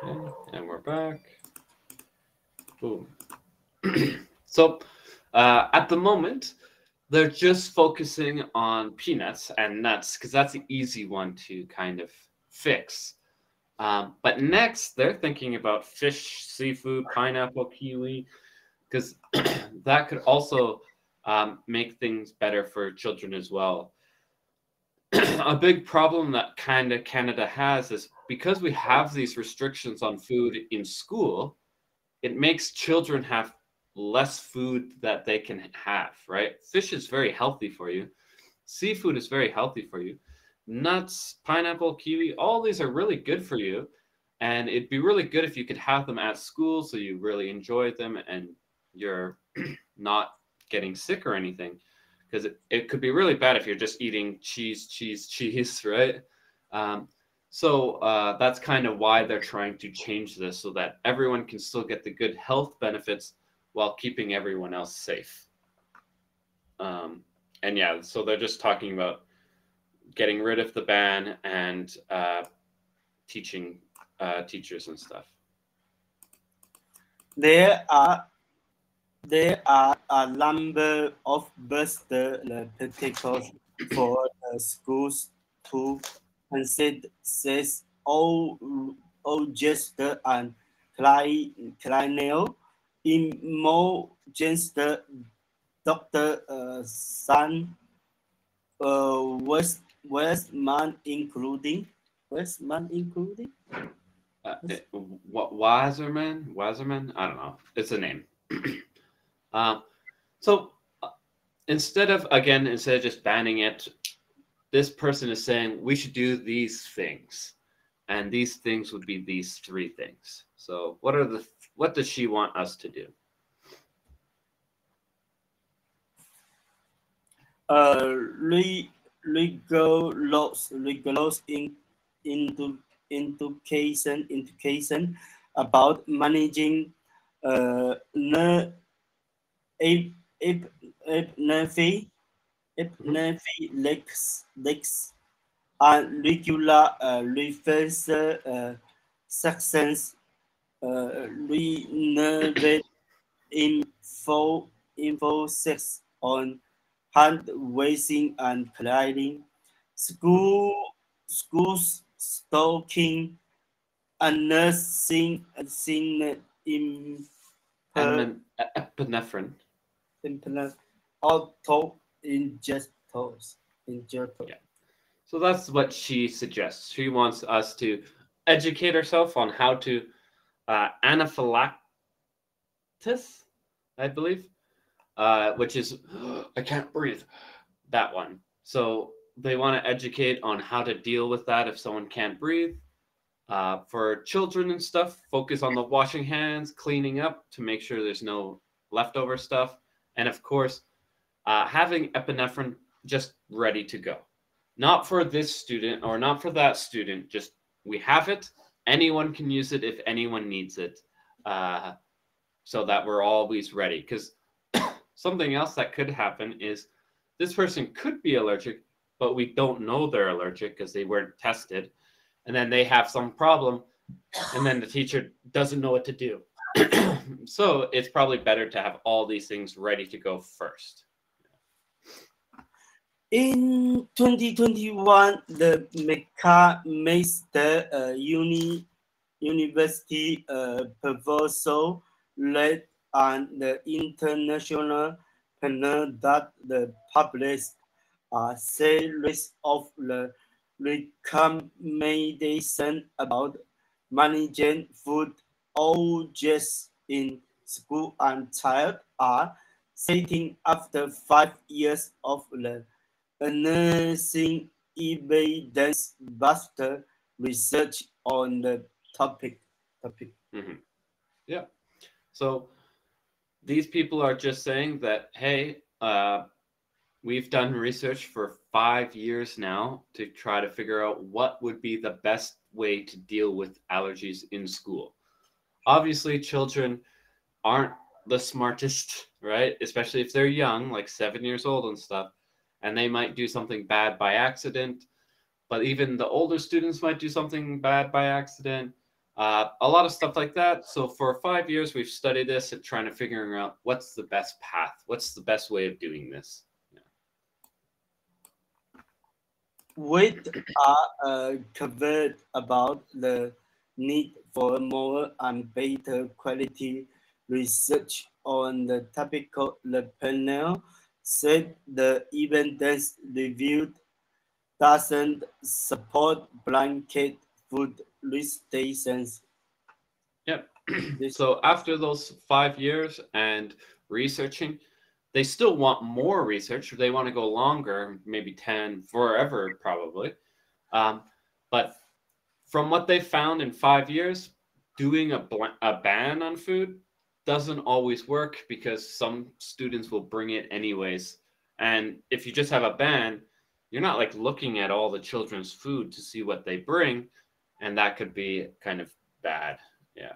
Okay, and we're back. Boom. So at the moment, they're just focusing on peanuts and nuts because that's the easy one to kind of fix. But next, they're thinking about fish, seafood, pineapple, kiwi, because that could also make things better for children as well. A big problem that kind of Canada has is because we have these restrictions on food in school, it makes children have less food that they can have, right? Fish is very healthy for you. Seafood is very healthy for you. Nuts, pineapple, kiwi, all these are really good for you. And it'd be really good if you could have them at school so you really enjoy them and you're not getting sick or anything. Because it could be really bad if you're just eating cheese, cheese, cheese, right? Um, so that's kind of why they're trying to change this so that everyone can still get the good health benefits while keeping everyone else safe. Um, and yeah, so they're just talking about getting rid of the ban and teaching teachers and stuff. There are a number of best protocols for schools to consider says all just and clinical emergency Dr. San Westman including Wasserman, I don't know. It's a name. uh, so instead of just banning it, this person is saying we should do these things, and these things would be these three things. So what does she want us to do? re, legal laws into education about managing uh, ep, ep, epinephrine Mhm. lakes and regular reverse sections renovate info on hand washing and cleaning, Mhm. schools stocking and nursing Epinephrine. implement auto injectors. Yeah. So that's what she suggests. She wants us to educate ourselves on how to anaphylaxis, I believe, which is I can't breathe. That one. So they want to educate on how to deal with that if someone can't breathe. For children and stuff, focus on the washing hands, cleaning up to make sure there's no leftover stuff, and of course, having epinephrine just ready to go. Not for this student or not for that student. Just we have it. Anyone can use it if anyone needs it, uh, so that we're always ready. Because something else that could happen is this person could be allergic, but we don't know they're allergic because they weren't tested, and then they have some problem, and then the teacher doesn't know what to do. So it's probably better to have all these things ready to go first. In 2021, the McMaster University proposal led on the international panel that the published a series of the recommendation about managing food all just in school and child are setting after 5 years of the nursing evidence-based research on the topic. Mm-hmm. Yeah. So these people are just saying that, hey, we've done research for 5 years now to try to figure out what would be the best way to deal with allergies in school. Obviously, children aren't the smartest, right? Especially if they're young, like 7 years old and stuff, and they might do something bad by accident. But even the older students might do something bad by accident. A lot of stuff like that. So for 5 years, we've studied this and trying to figuring out what's the best path, what's the best way of doing this. We are covered about the need for more and better quality research on the topic. The panel said the evidence reviewed doesn't support blanket food restrictions. Yep. So after those 5 years and researching, they still want more research. They want to go longer, maybe 10, forever, probably. But from what they found in 5 years, doing a ban on food doesn't always work because some students will bring it anyways. And if you just have a ban, you're not like looking at all the children's food to see what they bring, and that could be kind of bad. Yeah.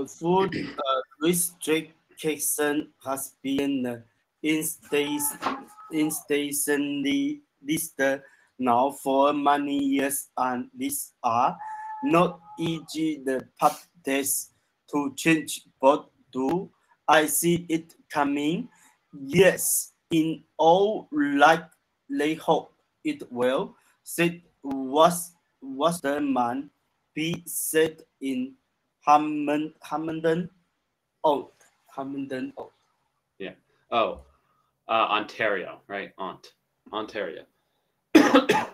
Food restriction has been instantly listed now for many years, and these are not easy the paths to change, but do I see it coming? Yes, in all likelihood it will. Said was the man be said in Hammondon Old. Hammondon Old. Yeah. Oh, Ontario, right? Ontario.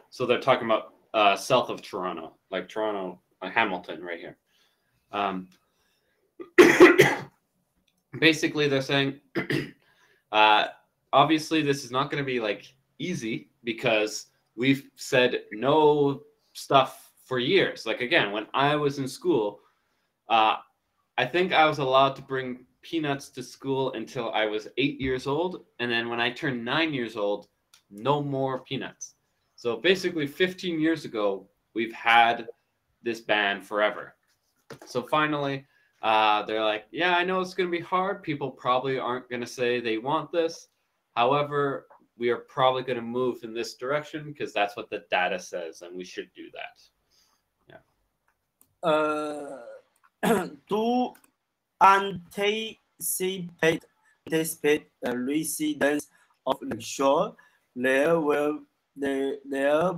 So they're talking about south of Toronto, like Toronto, Hamilton, right here. Basically, they're saying, obviously, this is not going to be like easy because we've said no stuff for years. Like again, when I was in school, I think I was allowed to bring peanuts to school until I was 8 years old, and then when I turned 9 years old, no more peanuts. So basically, 15 years ago, we've had this ban forever. So finally, they're like, yeah, I know it's going to be hard. People probably aren't going to say they want this. However, we are probably going to move in this direction because that's what the data says, and we should do that. To anticipate the residents of the shore, there will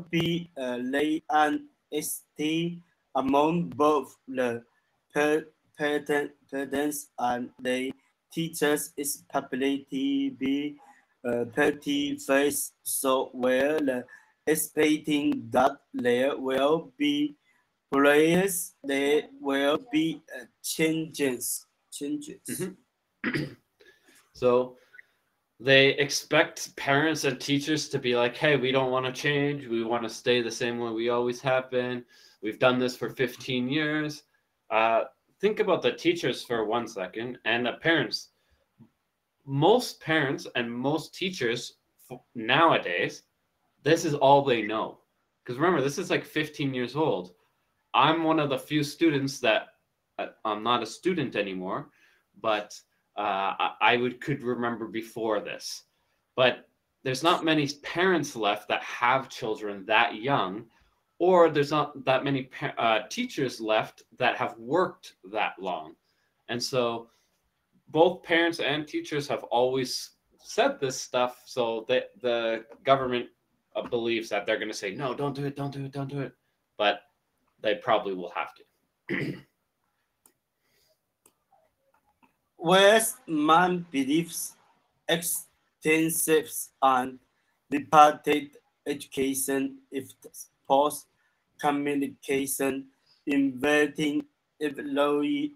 be lay and ST among both the parents and the teachers is probability be pretty face, so we're expecting that there will be players, there will be changes. So they expect parents and teachers to be like, hey, we don't want to change. We want to stay the same way we always have been. We've done this for 15 years. Think about the teachers for 1 second and the parents. Most parents and most teachers nowadays, this is all they know. Because remember, this is like 15 years old. I'm one of the few students that I'm not a student anymore, but I could remember before this. But there's not many parents left that have children that young, or there's not that many teachers left that have worked that long. And so both parents and teachers have always said this stuff, so the government believes that they're going to say, no, don't do it, don't do it, don't do it. But they probably will have to. Whereas man believes extensive and repeated education if post communication inverting evaluate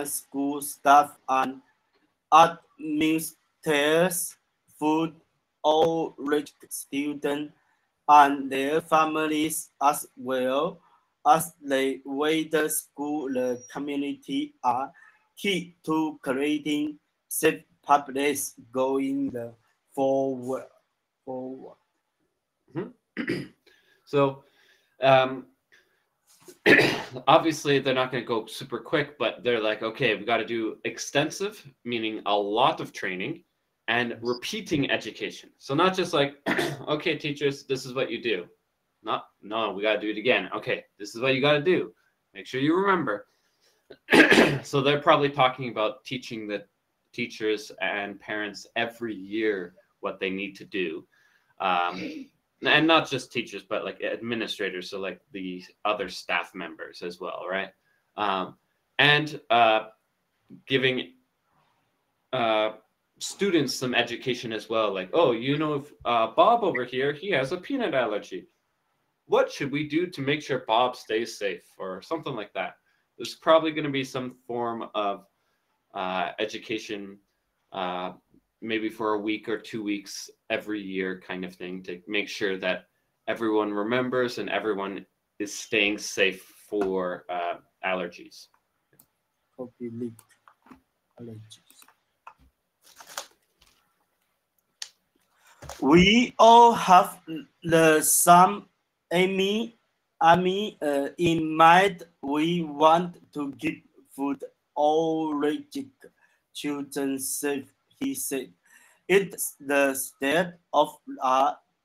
school staff and administrators, food all rich students and their families as well as the wider school the community are key to creating safe publics going forward. So obviously they're not going to go super quick, but they're like, okay, we've got to do extensive, meaning a lot of training, and repeating education. So not just like, okay, teachers, this is what you do. No, we got to do it again. Okay, this is what you got to do. Make sure you remember. So they're probably talking about teaching the teachers and parents every year what they need to do. And not just teachers, but like administrators, so like the other staff members as well, right? And giving students some education as well, like, oh, you know, if Bob over here, he has a peanut allergy. What should we do to make sure Bob stays safe, or something like that? There's probably going to be some form of education, maybe for a week or 2 weeks every year kind of thing, to make sure that everyone remembers and everyone is staying safe for allergies. We all have the same aim in mind. We want to give food allergic children safe, he said. It's the state of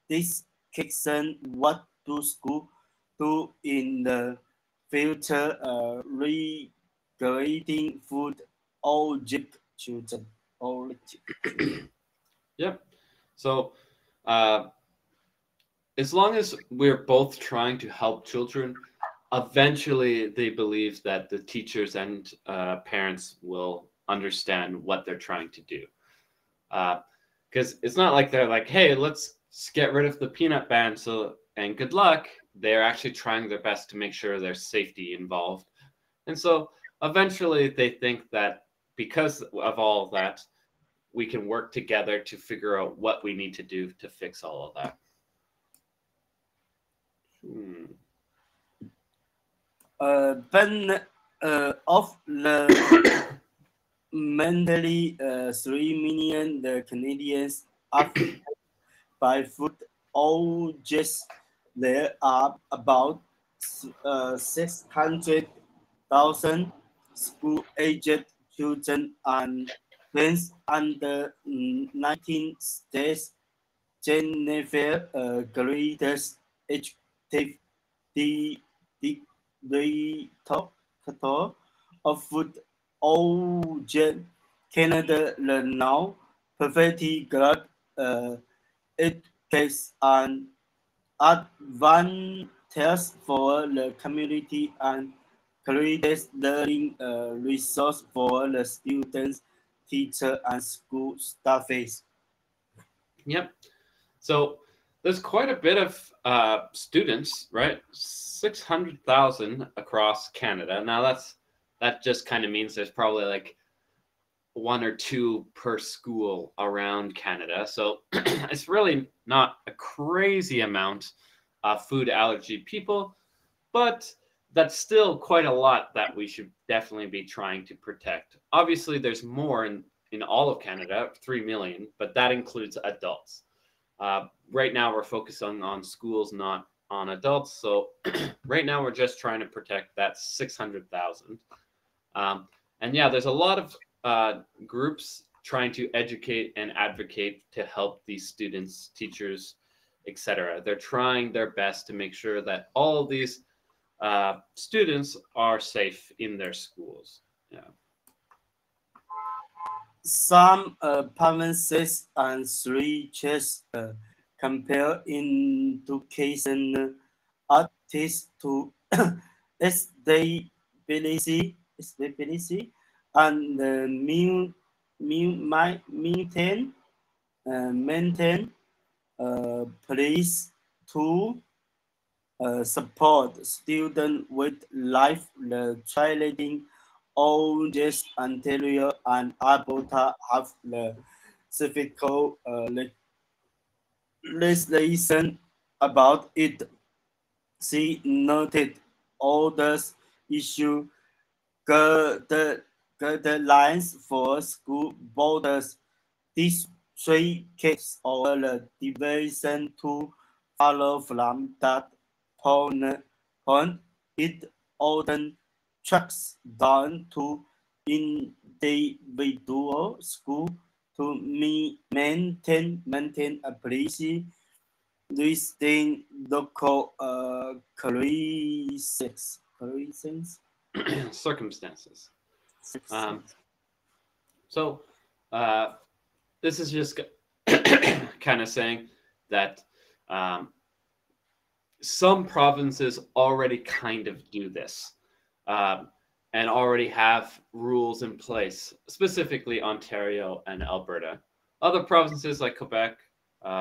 discussion. What do schools do in the future regarding food allergic children? Yep. So as long as we're both trying to help children, eventually they believe that the teachers and parents will understand what they're trying to do. Because it's not like they're like, hey, let's get rid of the peanut ban, and good luck. They're actually trying their best to make sure there's safety involved. And so eventually they think that because of all of that, we can work together to figure out what we need to do to fix all of that. One of the mentally 3 million Canadians affected by food allergies. There are about 600,000 school-aged children and teens under 19 states. Jennifer Greatest Active Director of Food allergy Canada now perfectly got it case an advantage for the community and creates learning resource for the students, teacher, and school staffs. Yep. So there's quite a bit of students, right? 600,000 across Canada. Now that just kind of means there's probably like 1 or 2 per school around Canada. So it's really not a crazy amount of food allergy people, but that's still quite a lot that we should definitely be trying to protect. Obviously, there's more in all of Canada, 3 million, but that includes adults. Right now, we're focusing on schools, not on adults. So right now, we're just trying to protect that 600,000. And yeah, there's a lot of groups trying to educate and advocate to help these students, teachers, etc. They're trying their best to make sure that all of these students are safe in their schools. Yeah. Some provinces and regions compare education artists to stability and maintain police to support students with life-threatening allergies. Ontario and Alberta have the difficult legislation about it. She noted others issue guidelines for school boards. These 3 cases over the division to follow from that point. It often tracks down to individual school to maintain a policy listing local Circumstances. So this is just kind of saying that some provinces already kind of do this and already have rules in place, specifically Ontario and Alberta. Other provinces like Quebec,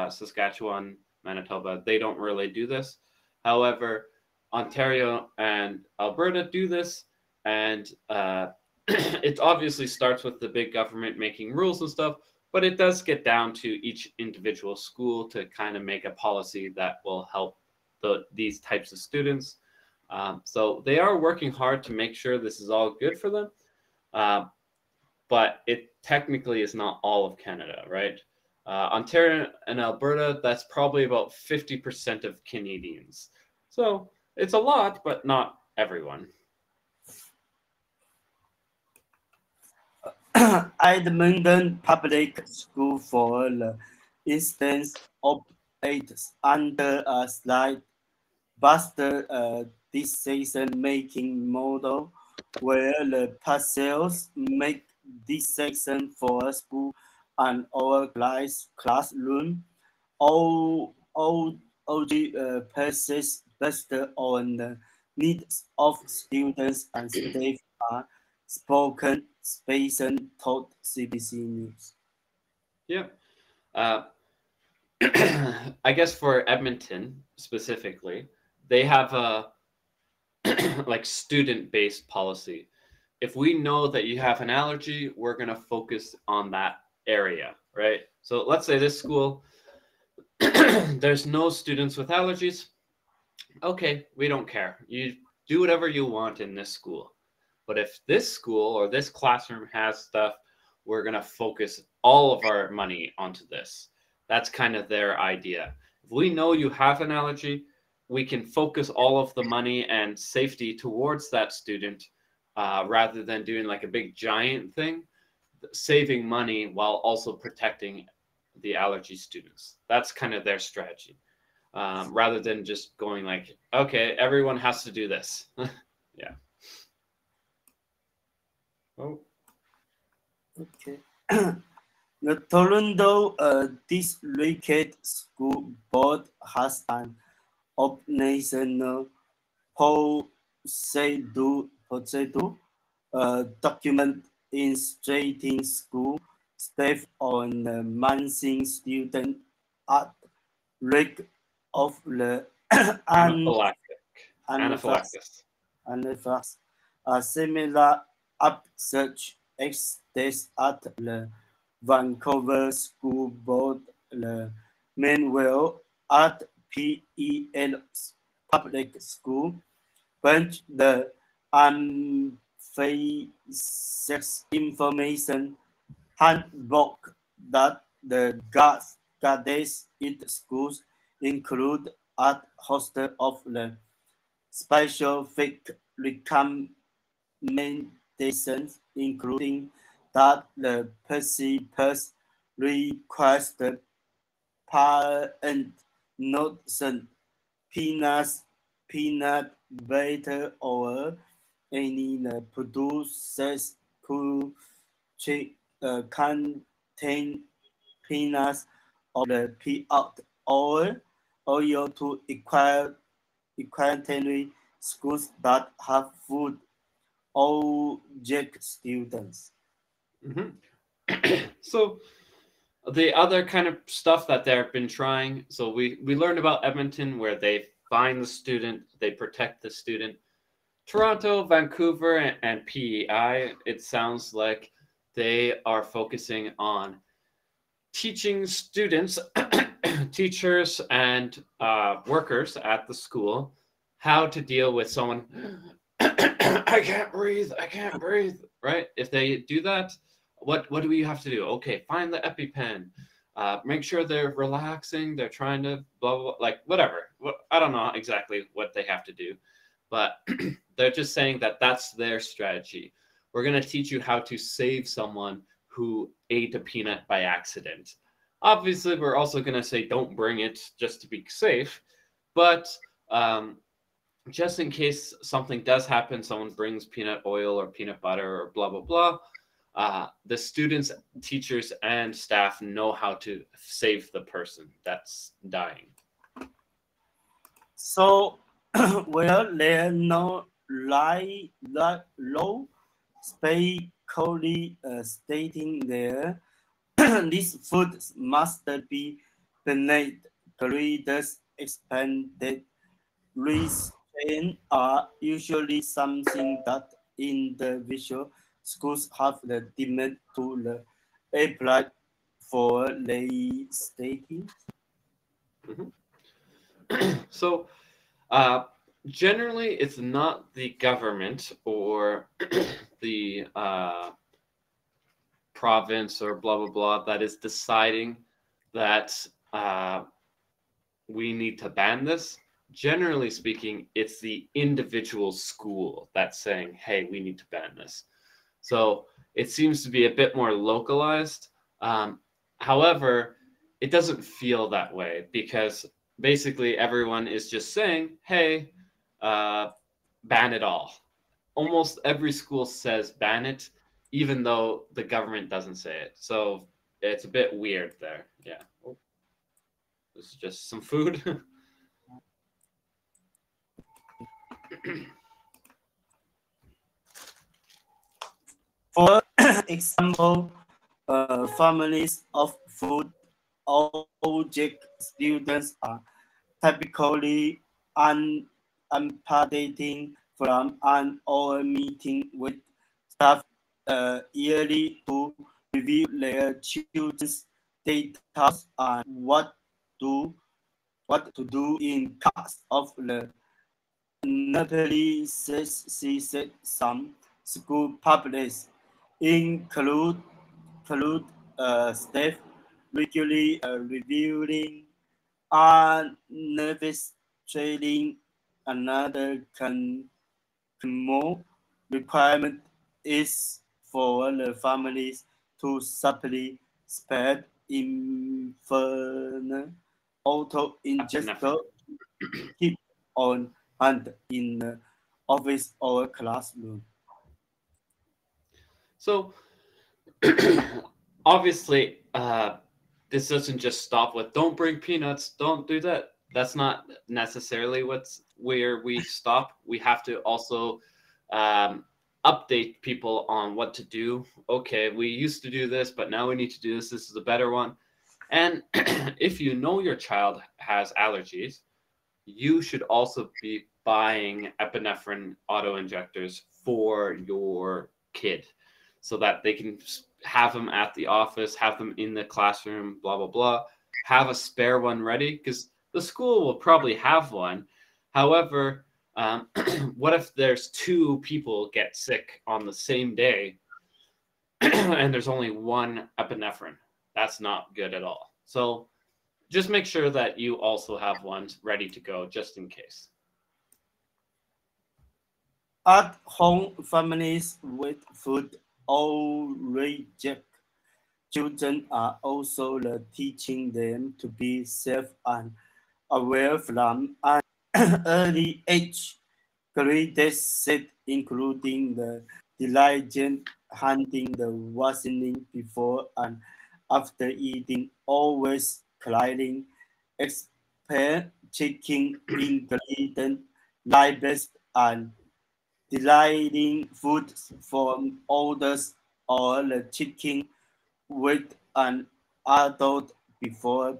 Saskatchewan, Manitoba, they don't really do this. However, Ontario and Alberta do this, and it obviously starts with the big government making rules and stuff, but it does get down to each individual school to kind of make a policy that will help these types of students. So they are working hard to make sure this is all good for them, but it technically is not all of Canada, right? Ontario and Alberta, that's probably about 50% of Canadians. So it's a lot, but not everyone. Edmonton Public School, for the instance, operates under a slight faster decision-making model where the parcels make decisions for a school and our classroom. All the passes based on the needs of students and staff are spoken, space, and taught CBC News. Yeah. I guess for Edmonton specifically, they have a like student-based policy. If we know that you have an allergy, we're going to focus on that area, right? So let's say this school, there's no students with allergies. Okay, we don't care. You do whatever you want in this school. But if this school or this classroom has stuff, we're going to focus all of our money onto this. That's kind of their idea. If we know you have an allergy, we can focus all of the money and safety towards that student rather than doing like a big giant thing, saving money while also protecting the allergy students. That's kind of their strategy. Rather than just going like, okay, everyone has to do this. Yeah. Oh. Okay. The Toronto District School Board has an operational procedure document instructing school staff on managing student at risk of the anaphylaxis. A similar upsurge exists at the Vancouver School Board, the Manuel at PEL's public school, but the unfair information handbook that the guards in schools include at hostel of the specific recommendations, including that the participants requested parent not send peanut butter or any producers could contain peanuts or the peanut oil to equality schools that have food object students. Mm-hmm. So the other kind of stuff that they've been trying, so we learned about Edmonton where they find the student, they protect the student. Toronto, Vancouver, and PEI, it sounds like they are focusing on teaching students, teachers, and workers at the school how to deal with someone, I can't breathe, right? If they do that, what do we have to do? Okay, find the EpiPen. Make sure they're relaxing. They're trying to blah, blah, blah, like whatever. I don't know exactly what they have to do, but they're just saying that that's their strategy. We're going to teach you how to save someone who ate a peanut by accident. Obviously, we're also going to say don't bring it just to be safe, but just in case something does happen, someone brings peanut oil or peanut butter or blah, blah, blah, the students, teachers, and staff know how to save the person that's dying. So, well, there are no law specifically stating there this food must be beneath breeders expanded restraints are usually something that individual schools have the demand to apply for legislating. So, generally, it's not the government or the province or blah, blah, blah that is deciding that we need to ban this. Generally speaking, it's the individual school that's saying, hey, we need to ban this. So it seems to be a bit more localized. However, it doesn't feel that way because basically everyone is just saying, hey, ban it all. Almost every school says ban it, even though the government doesn't say it. So it's a bit weird there. Yeah. Oh, this is just some food. For example, families of food object students are typically unpartaking from an or meeting with staff yearly to review their children's data and what to do in case of the notably said some school publics include staff regularly reviewing and nervous trading. Another more requirement is for the families to supply spare infernal auto injector keep on hand in the office or classroom. So obviously, this doesn't just stop with don't bring peanuts, don't do that. That's not necessarily where we stop. We have to also update people on what to do. Okay, we used to do this, but now we need to do this. This is a better one. And if you know your child has allergies, you should also be buying epinephrine auto injectors for your kid so that they can have them at the office, have them in the classroom, blah, blah, blah. Have a spare one ready because the school will probably have one. However, what if there's two people get sick on the same day and there's only one epinephrine? That's not good at all. So just make sure that you also have ones ready to go just in case. At home, families with food allergic children are also teaching them to be safe and aware from an early age. Grades set including the diligent handling the washing before and after eating, always cleaning, expert checking ingredient labels and delighting food from others or checking with an adult before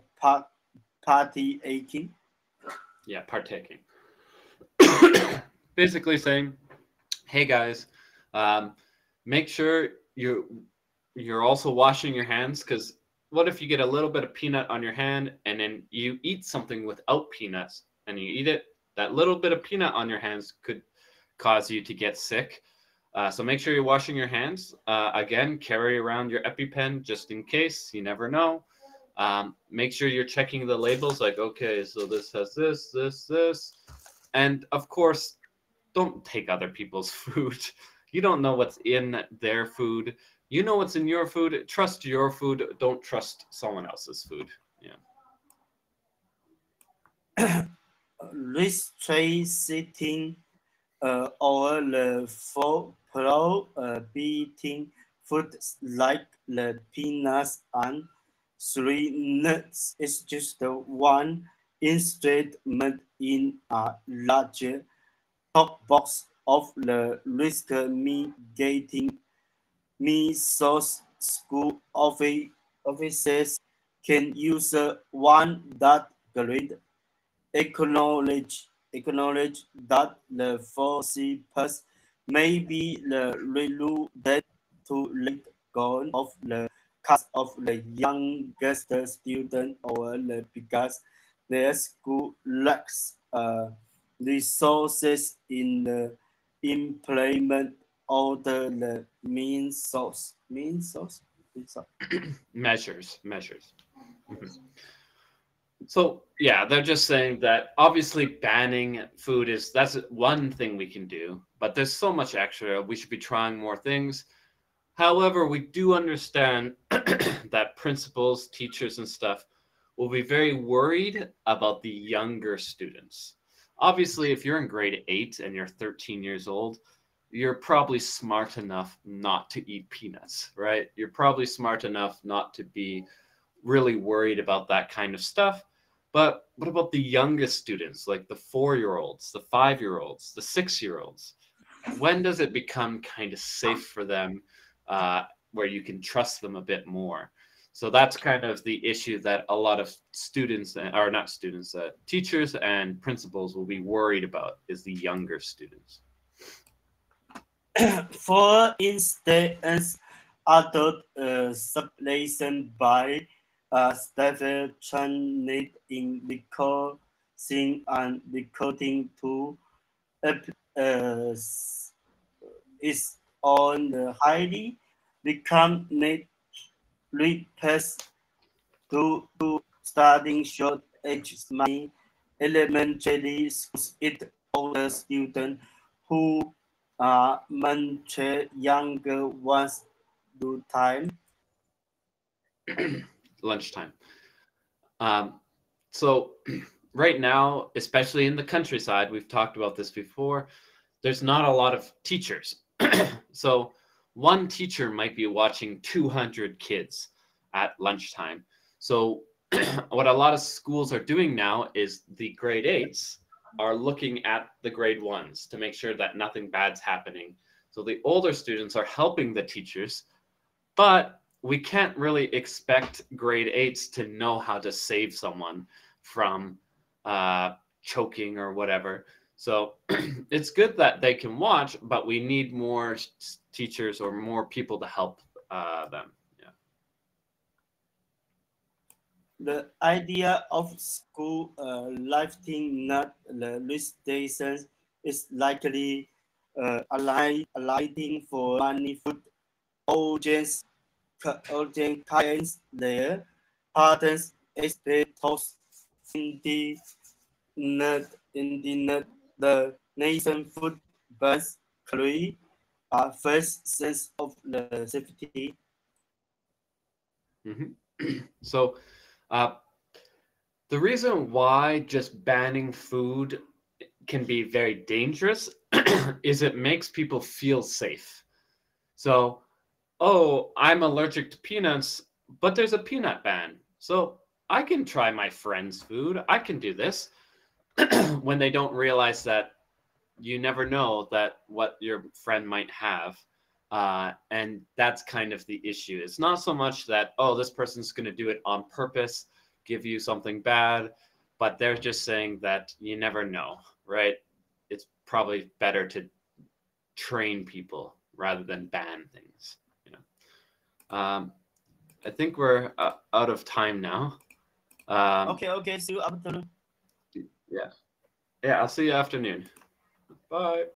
party aching. Yeah, partaking. Basically saying, hey guys, make sure you're also washing your hands because what if you get a little bit of peanut on your hand and then you eat something without peanuts and you eat it, that little bit of peanut on your hands could cause you to get sick. So make sure you're washing your hands. Again, carry around your EpiPen just in case. You never know. Make sure you're checking the labels like, okay, so this has this, this, this. And of course, don't take other people's food. You don't know what's in their food. You know what's in your food. Trust your food. Don't trust someone else's food. Yeah. Restricting or the for pro beating foods like the peanuts and three nuts is just one instrument in a larger top box of the risk mitigating measures. School officers can use one that grade acknowledge that the participants may be reluctant to let go of the cast of the youngest student or because their school lacks resources in the employment or the main source. Main source? Measures. Mhm. So yeah, they're just saying that obviously banning food that's one thing we can do, but there's so much extra. We should be trying more things. However, we do understand that principals, teachers, and stuff will be very worried about the younger students. Obviously, if you're in grade 8 and you're 13 years old, you're probably smart enough not to eat peanuts, right? You're probably smart enough not to be really worried about that kind of stuff. But what about the youngest students, like the 4-year-olds, the 5-year-olds, the 6-year-olds? When does it become kind of safe for them, where you can trust them a bit more? So that's kind of the issue that a lot of students, or not students, teachers and principals will be worried about, is the younger students. For instance, adult sublesion by Stephen Chan in recording and recording to uh, is on the highly become net repairs to studying short age my elementary schools it older students who much younger ones do time. Lunchtime. So right now, especially in the countryside, we've talked about this before, there's not a lot of teachers. So one teacher might be watching 200 kids at lunchtime. So what a lot of schools are doing now is the grade 8s are looking at the grade 1s to make sure that nothing bad's happening. So the older students are helping the teachers, but we can't really expect grade 8s to know how to save someone from choking or whatever. So it's good that they can watch, but we need more teachers or more people to help them. Yeah. The idea of school lifting not the restrictions is likely aligning for many food audience clients their patterns expectos in the nation food bans create a first sense of the safety. So the reason why just banning food can be very dangerous is it makes people feel safe. So, oh, I'm allergic to peanuts, but there's a peanut ban. So I can try my friend's food. I can do this. When they don't realize that you never know that what your friend might have. And that's kind of the issue. It's not so much that, oh, this person's going to do it on purpose, give you something bad, but they're just saying that you never know, right? It's probably better to train people rather than ban things. You know, I think we're out of time now. Okay. See you after. Yeah. I'll see you afternoon. Bye.